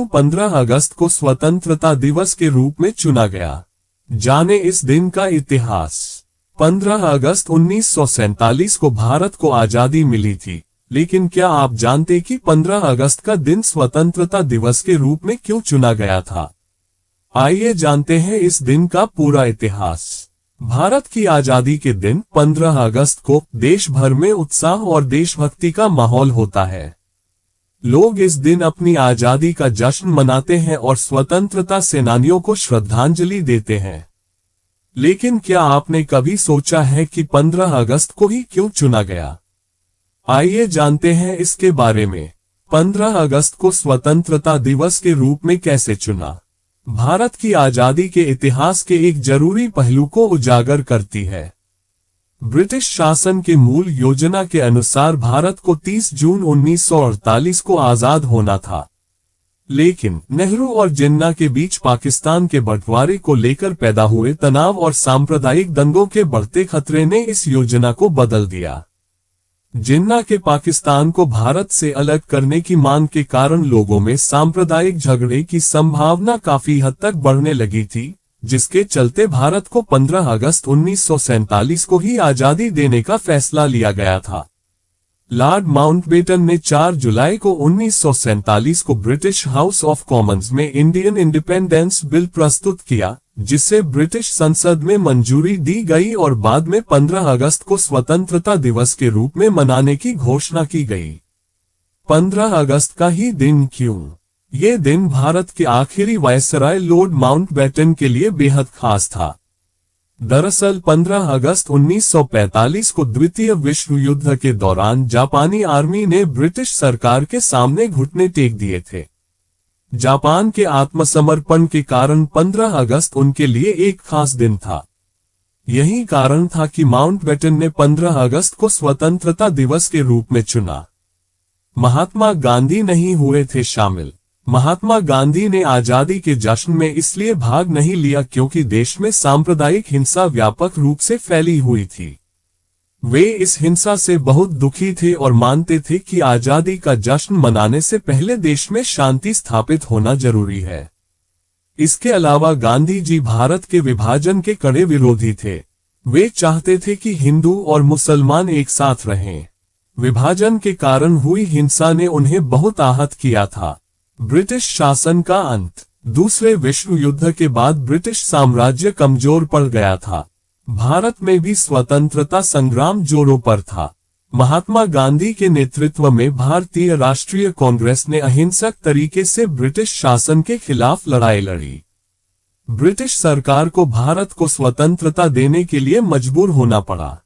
15 अगस्त को स्वतंत्रता दिवस के रूप में चुना गया। जाने इस दिन का इतिहास। 15 अगस्त 1947 को भारत को आजादी मिली थी, लेकिन क्या आप जानते कि 15 अगस्त का दिन स्वतंत्रता दिवस के रूप में क्यों चुना गया था? आइए जानते हैं इस दिन का पूरा इतिहास। भारत की आजादी के दिन 15 अगस्त को देश भर में उत्साह और देशभक्ति का माहौल होता है। लोग इस दिन अपनी आजादी का जश्न मनाते हैं और स्वतंत्रता सेनानियों को श्रद्धांजलि देते हैं। लेकिन क्या आपने कभी सोचा है कि 15 अगस्त को ही क्यों चुना गया? आइए जानते हैं इसके बारे में। 15 अगस्त को स्वतंत्रता दिवस के रूप में कैसे चुना? भारत की आजादी के इतिहास के एक जरूरी पहलू को उजागर करती है। ब्रिटिश शासन के मूल योजना के अनुसार भारत को 30 जून 1948 को आजाद होना था। लेकिन नेहरू और जिन्ना के बीच पाकिस्तान के बंटवारे को लेकर पैदा हुए तनाव और सांप्रदायिक दंगों के बढ़ते खतरे ने इस योजना को बदल दिया। जिन्ना के पाकिस्तान को भारत से अलग करने की मांग के कारण लोगों में सांप्रदायिक झगड़े की संभावना काफी हद तक बढ़ने लगी थी, जिसके चलते भारत को 15 अगस्त 1947 को ही आजादी देने का फैसला लिया गया था। लॉर्ड माउंटबेटन ने 4 जुलाई को 1947 को ब्रिटिश हाउस ऑफ कॉमन्स में इंडियन इंडिपेंडेंस बिल प्रस्तुत किया, जिसे ब्रिटिश संसद में मंजूरी दी गई और बाद में 15 अगस्त को स्वतंत्रता दिवस के रूप में मनाने की घोषणा की गई। 15 अगस्त का ही दिन क्यों? ये दिन भारत के आखिरी वायसराय लॉर्ड माउंटबेटन के लिए बेहद खास था। दरअसल 15 अगस्त 1945 को द्वितीय विश्व युद्ध के दौरान जापानी आर्मी ने ब्रिटिश सरकार के सामने घुटने टेक दिए थे। जापान के आत्मसमर्पण के कारण 15 अगस्त उनके लिए एक खास दिन था। यही कारण था कि माउंटबेटन ने 15 अगस्त को स्वतंत्रता दिवस के रूप में चुना। महात्मा गांधी नहीं हुए थे शामिल। महात्मा गांधी ने आजादी के जश्न में इसलिए भाग नहीं लिया क्योंकि देश में सांप्रदायिक हिंसा व्यापक रूप से फैली हुई थी। वे इस हिंसा से बहुत दुखी थे और मानते थे कि आजादी का जश्न मनाने से पहले देश में शांति स्थापित होना जरूरी है। इसके अलावा गांधी जी भारत के विभाजन के कड़े विरोधी थे। वे चाहते थे कि हिंदू और मुसलमान एक साथ रहें। विभाजन के कारण हुई हिंसा ने उन्हें बहुत आहत किया था। ब्रिटिश शासन का अंत। दूसरे विश्व युद्ध के बाद ब्रिटिश साम्राज्य कमजोर पड़ गया था। भारत में भी स्वतंत्रता संग्राम जोरों पर था। महात्मा गांधी के नेतृत्व में भारतीय राष्ट्रीय कांग्रेस ने अहिंसक तरीके से ब्रिटिश शासन के खिलाफ लड़ाई लड़ी। ब्रिटिश सरकार को भारत को स्वतंत्रता देने के लिए मजबूर होना पड़ा।